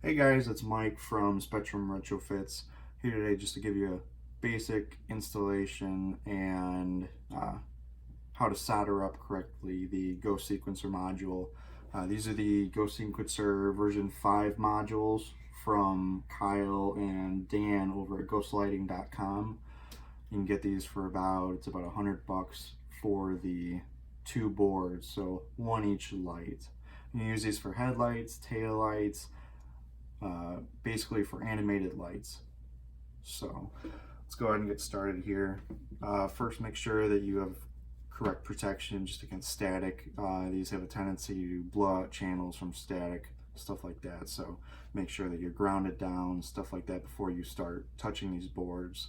Hey guys, it's Mike from Spectrum Retrofits here today just to give you a basic installation and how to solder up correctly the Ghozt Sequencer module. These are the Ghozt Sequencer version 5 modules from Kyle and Dan over at ghostlighting.com. You can get these for it's about $100 for the 2 boards, so one each light. You can use these for headlights, tail lights, basically for animated lights. So let's go ahead and get started here. First, make sure that you have correct protection just against static. These have a tendency to blow out channels from static, stuff like that. So make sure that you're grounded down, stuff like that, before you start touching these boards.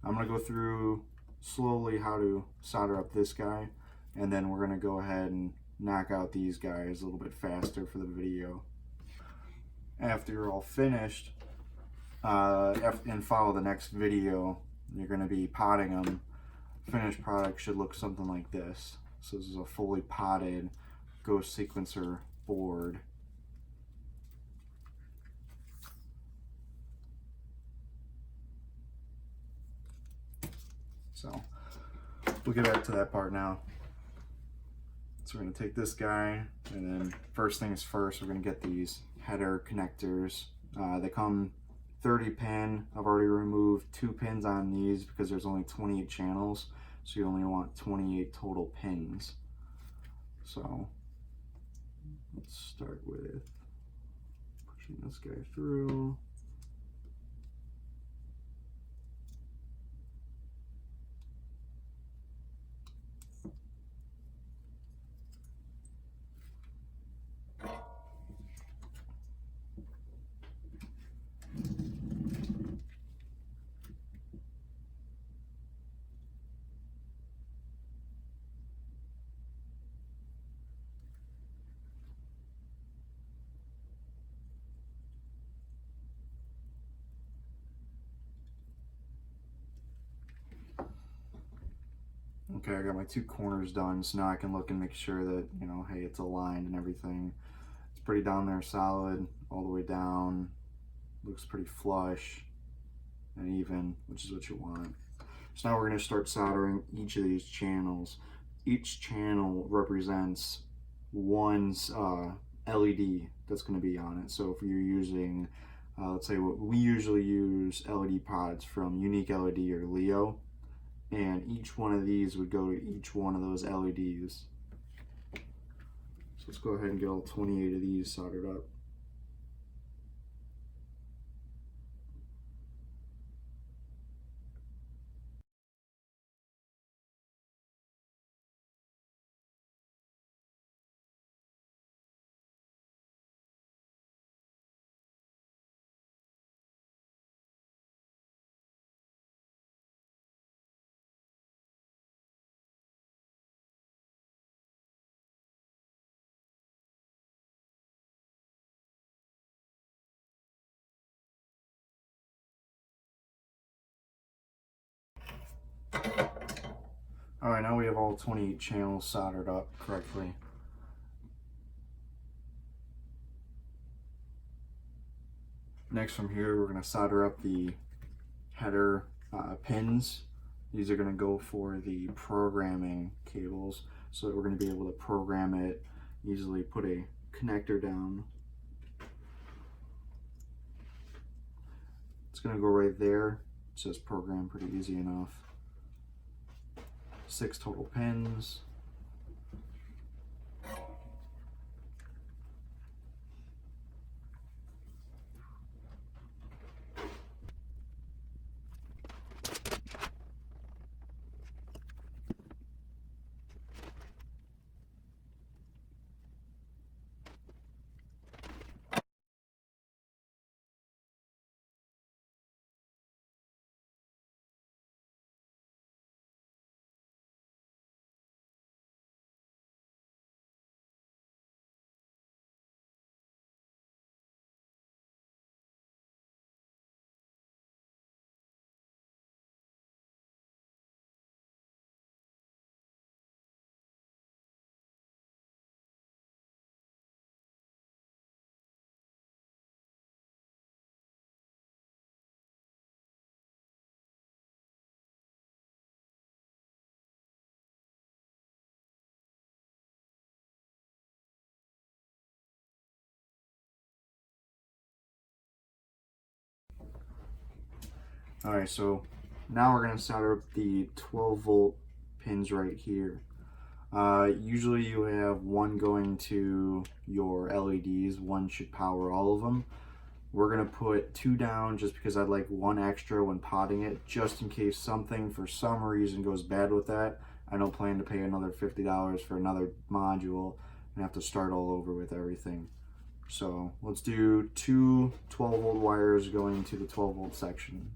I'm going to go through slowly how to solder up this guy, and then we're going to go ahead and knock out these guys a little bit faster for the video. After you're all finished, and follow the next video, you're going to be potting them. Finished product should look something like this. So this is a fully potted Ghozt Sequencer board. So we'll get back to that part now. So we're going to take this guy, and then first things first, we're going to get these header connectors. They come 30 pin. I've already removed 2 pins on these because there's only 28 channels, so you only want 28 total pins. So let's start with pushing this guy through. Okay, I got my 2 corners done, so now I can look and make sure that, hey, it's aligned and everything. It's pretty down there solid, all the way down. Looks pretty flush and even, which is what you want. So now we're going to start soldering each of these channels. Each channel represents one's LED that's going to be on it. So if you're using, let's say what we usually use, LED pods from Unique LED or Leo, and each one of these would go to each one of those LEDs. So let's go ahead and get all 28 of these soldered up. Alright, now we have all 28 channels soldered up correctly. Next, from here, we're going to solder up the header pins. These are going to go for the programming cables, so that we're going to be able to program it easily. Put a connector down. It's going to go right there. It says program, pretty easy enough. 6 total pins. Alright, so now we're going to solder up the 12 volt pins right here. Usually you have one going to your LEDs, one should power all of them. We're going to put 2 down just because I'd like 1 extra when potting it, just in case something for some reason goes bad with that. I don't plan to pay another $50 for another module and have to start all over with everything. So let's do 2 12 volt wires going to the 12 volt section.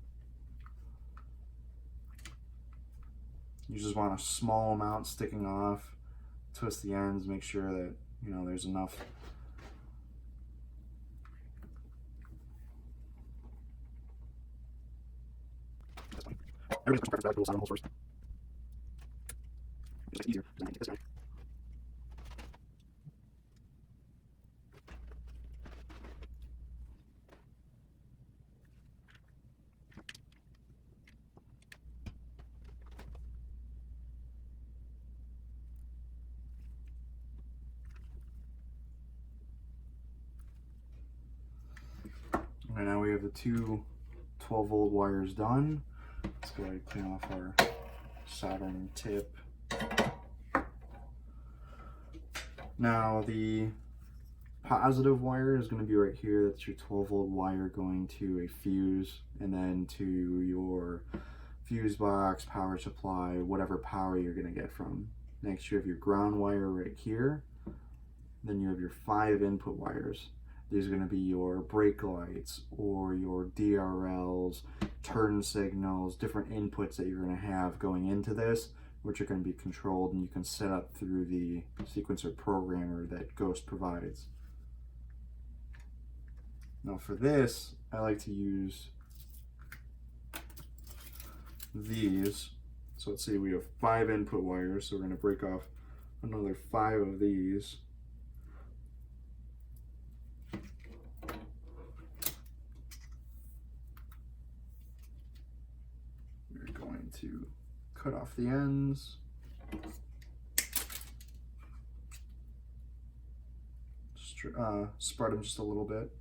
You just want a small amount sticking off. Twist the ends, make sure that there's enough. Everybody's back to the holes first. It's easier than this guy. Okay, now we have the 2 12 volt wires done. Let's go ahead and clean off our soldering tip. Now the positive wire is going to be right here. That's your 12 volt wire going to a fuse, and then to your fuse box, power supply, whatever power you're going to get from. Next you have your ground wire right here. Then you have your 5 input wires. These are going to be your brake lights or your DRLs, turn signals, different inputs that you're going to have going into this, which are going to be controlled and you can set up through the sequencer programmer that Ghozt provides. Now for this, I like to use these. So let's see, we have 5 input wires, so we're going to break off another 5 of these. We're going to cut off the ends. Spread them just a little bit.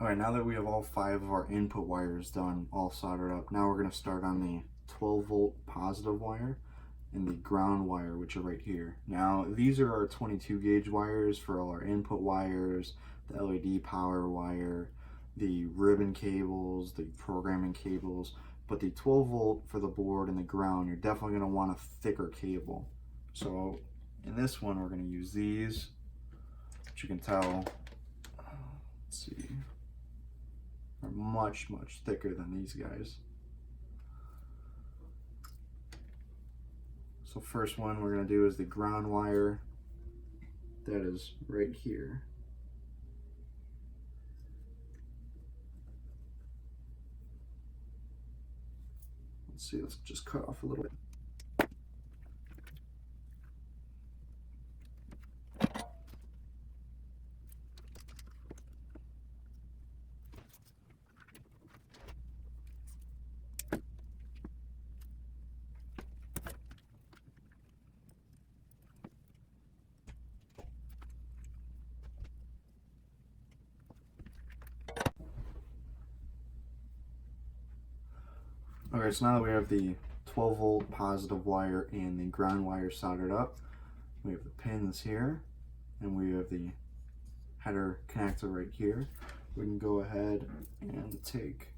Alright, now that we have all 5 of our input wires done, all soldered up, now we're going to start on the 12 volt positive wire and the ground wire, which are right here. Now these are our 22 gauge wires for all our input wires, the LED power wire, the ribbon cables, the programming cables, but the 12 volt for the board and the ground, you're definitely going to want a thicker cable. So in this one we're going to use these, which you can tell, let's see, are much thicker than these guys. So first one we're going to do is the ground wire. That is right here. Let's see, let's just cut off a little bit. Okay, so now that we have the 12 volt positive wire and the ground wire soldered up, we have the pins here, and we have the header connector right here. We can go ahead and take